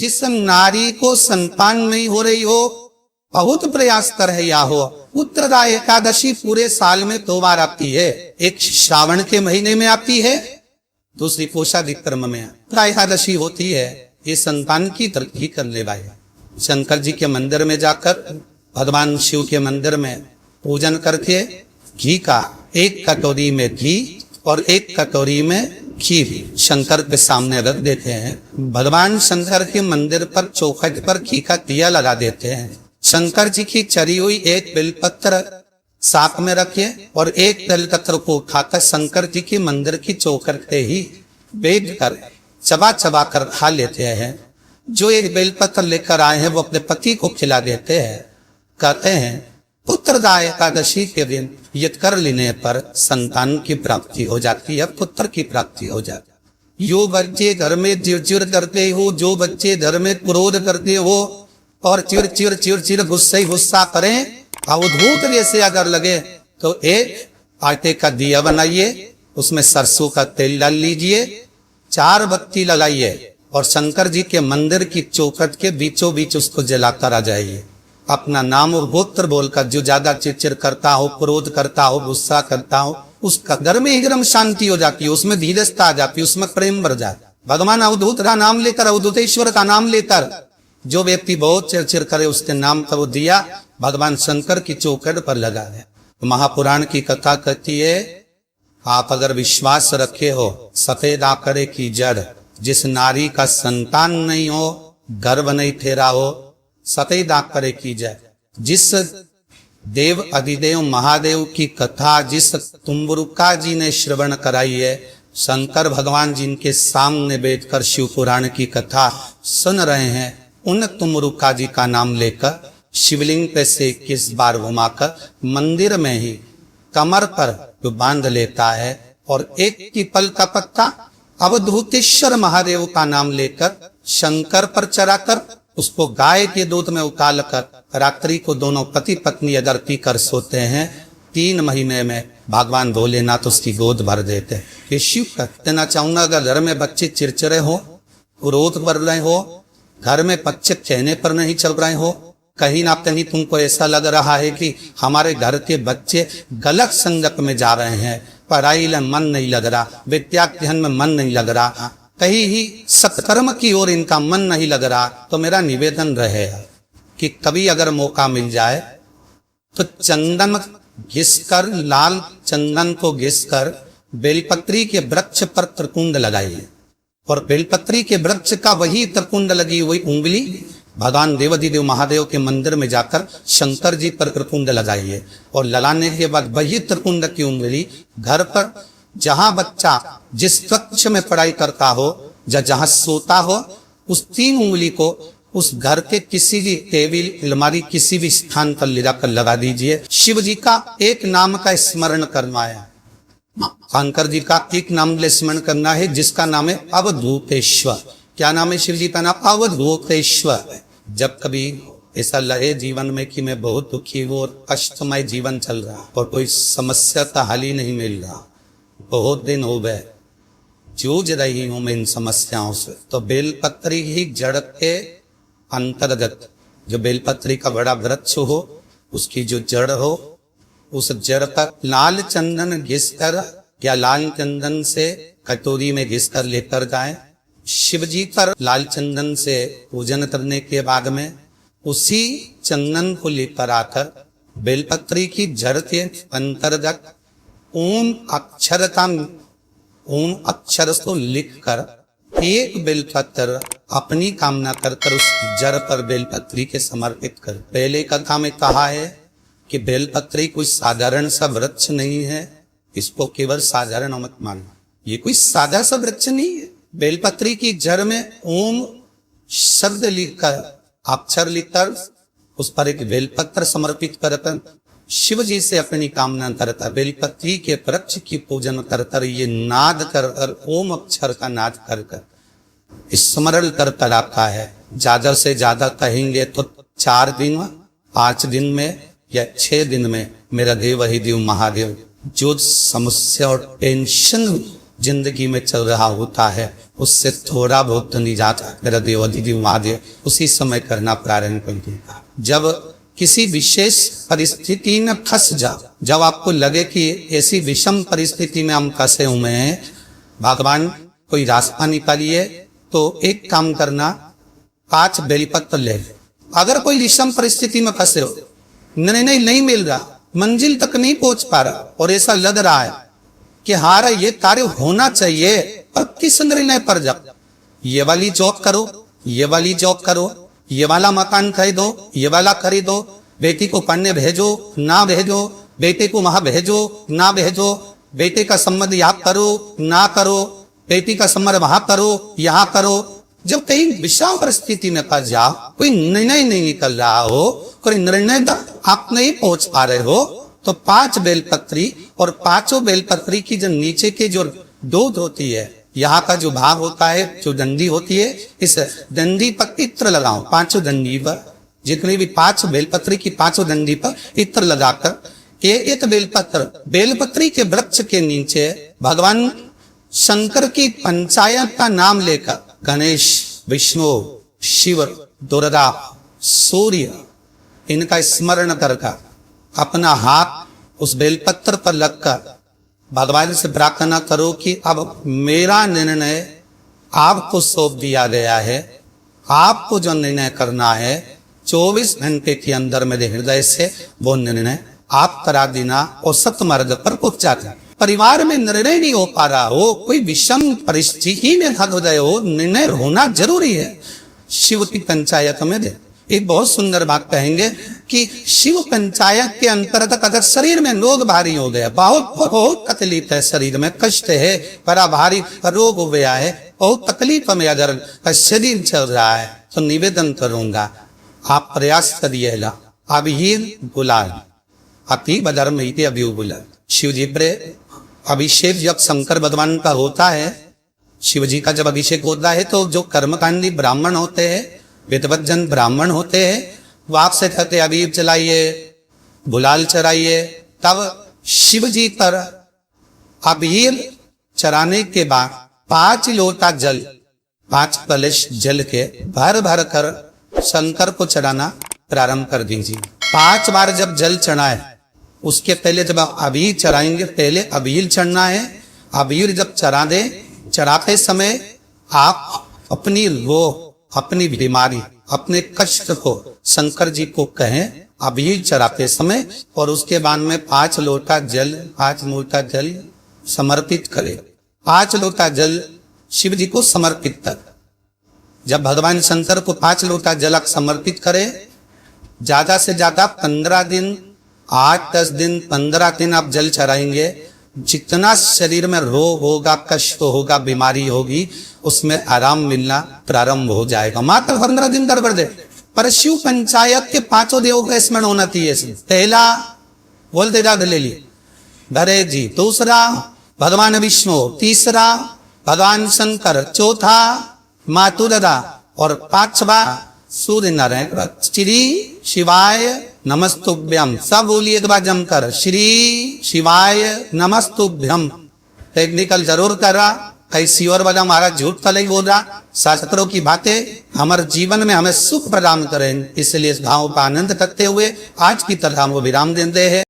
जिस नारी को संतान नहीं हो रही हो, बहुत प्रयास कर रहा हो, उत्तरदा एकादशी पूरे साल में 2 बार आती है। एक श्रावण के महीने में आती है, दूसरी पोषादि क्रम में एकादशी होती है। ये संतान की तरक्की करने वाले शंकर जी के मंदिर में जाकर भगवान शिव के मंदिर में पूजन करके घी का 1 कटोरी में घी और 1 कटोरी में खीर शंकर के सामने रख देते हैं। भगवान शंकर के मंदिर पर चौखट पर घी का दिया लगा देते हैं। शंकर जी की चरी हुई 1 बेलपत्र साथ में रखे और 1 बेलपत्र को उठाकर शंकर जी के मंदिर की चौखट पे ही बैठ कर चबा चबा कर खा लेते हैं। जो 1 बेलपत्र लेकर आए हैं वो अपने पति को खिला देते हैं। कहते हैं पुत्रदा एकादशी के दिन ये कर लेने पर संतान की प्राप्ति हो जाती है, पुत्र की प्राप्ति हो जाती है। जो बच्चे घर में चिड़चिड़ करते हो, जो बच्चे घर में क्रोध करते हो और चिड़ गुस्सा करें, अवधूत जैसे अगर लगे तो 1 आटे का दिया बनाइए, उसमें सरसों का तेल डाल लीजिए, 4 बत्ती लगाइए और शंकर जी के मंदिर की चौखट के बीचों बीच उसको जलाकर आ जाइए। अपना नाम और गोत्र बोलकर, जो ज्यादा चिड़चिड़ करता हो, क्रोध करता हो, गुस्सा करता हो, उसका घर में एकदम शांति हो जाती है, उसमें धीरजता आ जाती है, उसमें प्रेम बढ़ जाता है। भगवान अवधूत का नाम लेकर, अवधूतेश्वर का नाम लेकर जो व्यक्ति बहुत चिड़चिड़ करे उसके नाम का वो दिया भगवान शंकर की चौखट पर लगा है। महापुराण की कथा कहती है, आप अगर विश्वास रखे हो सफेद आकरे की जड़, जिस नारी का संतान नहीं हो, गर्भ नहीं ठेरा हो, सफेद आकरे की जड़, जिस देव अधिदेव महादेव की कथा जिस तुम्बरुका जी ने श्रवण कराई है, शंकर भगवान जिनके सामने बैठकर शिव पुराण की कथा सुन रहे हैं, उन तुमरुका जी का नाम लेकर शिवलिंग पे से 21 बार घुमाकर मंदिर में ही कमर पर जो बांध लेता है और 1 पीपल का पत्ता अवधूतेश्वर महादेव का नाम लेकर शंकर पर चढ़ाकर उसको गाय के दूध में उकाल कर रात्रि को दोनों पति पत्नी अगर पीकर सोते हैं, 3 महीने में भगवान भोलेनाथ उसकी गोद भर देते हैं। ये शिव कहना चाहूंगा, अगर घर में बच्चे चिड़चिड़े हो, क्रोध कर रहे हो, घर में बच्चे कहने पर नहीं चल रहे हो, कहीं ना कहीं तुमको ऐसा लग रहा है कि हमारे घर के बच्चे गलत संगत में जा रहे हैं, पढ़ाई में मन नहीं लग रहा, विद्याध्ययन में मन नहीं लग रहा, कहीं ही सत्कर्म की ओर इनका मन नहीं लग रहा, तो मेरा निवेदन रहेगा कि कभी अगर मौका मिल जाए तो चंदन घिसकर, लाल चंदन को घिसकर बेलपत्री के वृक्ष पर त्रिकुंड लगाइए और बेलपत्री के वृक्ष का वही त्रिकुंड लगी हुई उंगली भगवान देवाधिदेव महादेव के मंदिर में जाकर शंकर जी पर त्रिकुंड लगाइए और लगाने के बाद वही त्रिकुंड की उंगली घर पर जहां बच्चा जिस कक्ष में पढ़ाई करता हो या जहां सोता हो, उस 3 उंगली को उस घर के किसी भी टेबल, अलमारी, किसी भी स्थान पर ले जाकर लगा दीजिए। शिव जी का एक नाम का स्मरण करवाया, शंकर जी का एक नाम स्मरण करना है जिसका नाम है अवधूतेश्वर। क्या नाम है शिव जी का नाम? अवधूतेश्वर। जब कभी ऐसा लगे जीवन में कि मैं बहुत दुखी हूँ और कष्टमय जीवन चल रहा और कोई समस्या का हल ही नहीं मिल रहा, बहुत दिन हो गए जूझ रही हूं मैं इन समस्याओं से, तो बेलपत्री ही जड़ के अंतर्गत, जो बेलपत्री का बड़ा वृक्ष हो उसकी जो जड़ हो, उस जड़ पर लाल चंदन घिसकर या लाल चंदन से कटोरी में घिसकर लेकर जाए। शिव जी पर लाल चंदन से पूजन करने के बाद में उसी चंदन को लेकर आकर बेलपत्री की जड़ के अंतर्गत ओम अक्षर को लिखकर 1 बेलपत्र अपनी कामना कर उस जड़ पर बेलपत्री के समर्पित कर। पहले कथा में कहा है कि बेलपत्री कोई साधारण सा वृक्ष नहीं है, इसको केवल साधारण मत मानना, ये कोई सादा सा वृक्ष नहीं है। बेलपत्री की जड़ में ओम शब्द लिखकर, अक्षर लिखकर उस पर एक बेलपत्र समर्पित कर शिव जी से अपनी कामना करता, बेलपत्री के वृक्ष की पूजन करता, ये नाद कर ओम अक्षर का नाद कर स्मरण करता आता है। ज्यादा से ज्यादा कहेंगे तो 4 दिन, 5 दिन में या 6 दिन में मेरा देव ही देव महादेव जो समस्या और टेंशन जिंदगी में चल रहा होता है उससे थोड़ा बहुत तो निजात मेरा देव दीदी महादेव उसी समय करना प्रारंभ कर देगा। जब किसी विशेष परिस्थिति में फंस जाओ, जब आपको लगे कि ऐसी विषम परिस्थिति में हम फंसे हुए हैं, भगवान कोई रास्ता निकालिए, तो एक काम करना, 5 बेलपत्र ले। अगर कोई विषम परिस्थिति में फंसे हो, निर्णय नहीं मिल रहा, मंजिल तक नहीं पहुंच पा रहा और ऐसा लग रहा है कि हारा ये कार्य होना चाहिए, और किस निर्णय पर जाओ, ये वाली जॉब करो, ये वाली जॉब करो, ये वाला मकान खरीदो, ये वाला खरीदो, बेटी को पढ़ने भेजो ना भेजो, बेटे को वहां भेजो ना भेजो, बेटे का संबंध याद करो ना करो, बेटी का संबंध वहां करो यहाँ करो। जब कहीं विषम परिस्थिति में फंस जाओ, कोई निर्णय नहीं निकल रहा हो, कोई निर्णय तक आप नहीं पहुंच पा रहे हो, तो 5 बेलपत्री और 5 बेलपत्री की जो नीचे की जो दूध होती है, यहाँ का जो भाग होता है, जो डंडी होती है, इस डंडी पर इत्र लगाओ। 5 डंडी पर, जितनी भी 5 बेलपत्री की 5 डंडी पर इत्र लगाकर के एक बेलपत्री के वृक्ष के नीचे भगवान शंकर की पंचायत का नाम लेकर गणेश, विष्णु, शिव, दुर्गा, सूर्य, इनका स्मरण करकर अपना हाथ उस बेलपत्र पर लगकर भगवान से प्रार्थना करो कि अब मेरा निर्णय आपको सौंप दिया गया है, आपको जो निर्णय करना है 24 घंटे के अंदर मेरे हृदय से वो निर्णय आप करा देना और सत्य मार्ग पर पहुंचा देना। परिवार में निर्णय नहीं हो पा रहा हो, कोई विषम परिस्थिति में फंस गए हो, निर्णय होना जरूरी है। शिव की पंचायत में दे एक बहुत सुंदर बात कहेंगे कि शिव पंचायत के अंतर्गत अगर शरीर में रोग भारी हो गया, बहुत तकलीफ है, शरीर में कष्ट है, बड़ा भारी रोग हो गया है, बहुत तकलीफ में अगर शरीर चल रहा है, तो निवेदन करूंगा आप प्रयास करिए ला अभिहीन गुलाल अति बदर में अभी गुलाल। शिव जी पर अभिषेक जब शंकर भगवान का होता है, शिव जी का जब अभिषेक होता है, तो जो कर्मकांडी ब्राह्मण होते हैं, विद्वज्जन ब्राह्मण होते हैं, वो आपसे कहते अबीर चलाइए, गुलाल चढ़ाइए। तब शिव जी पर अबीर चढ़ाने के बाद 5 लोटा जल, 5 कलश जल के भर भर कर शंकर को चढ़ाना प्रारंभ कर दीजिए। 5 बार जब जल चढ़ाए, उसके पहले जब अबीर चढ़ाएंगे, पहले अबीर चढ़ना है। अबीर जब चढ़ा दे, चढ़ाते समय आप अपनी बीमारी, अपने कष्ट को शंकर जी को कहें अबीर चढ़ाते समय, और उसके बाद में 5 लोटा जल समर्पित करें। 5 लोटा जल शिव जी को समर्पित कर, जब भगवान शंकर को 5 लोटा जल समर्पित करें, ज्यादा से ज्यादा 15 दिन, 8-10 दिन, 15 दिन आप जल चढ़ाएंगे। जितना शरीर में रोग होगा, कष्ट होगा, बीमारी होगी, उसमें आराम मिलना प्रारंभ हो जाएगा। मात्र 15 दिन कर दे। पर शिव पंचायत के 5 देवों का स्मरण होना चाहिए। पहला बोलते जा ले लिए धरे जी, दूसरा भगवान विष्णु, तीसरा भगवान शंकर, चौथा मातु दादा, और 5वां सूर्य नारायण। श्री शिवाय नमस्तुभ्यम, सब बोलिए एक बार जमकर, श्री शिवाय नमस्तुभ्यम। टेक्निकल जरूर कर रहा, कैसी और वजह हमारा झूठ तो नहीं बोल रहा। शास्त्रों की बातें हमारे जीवन में हमें सुख प्रदान करें, इसलिए इस भाव का आनंद करते हुए आज की तरह हम वो विराम देते हैं।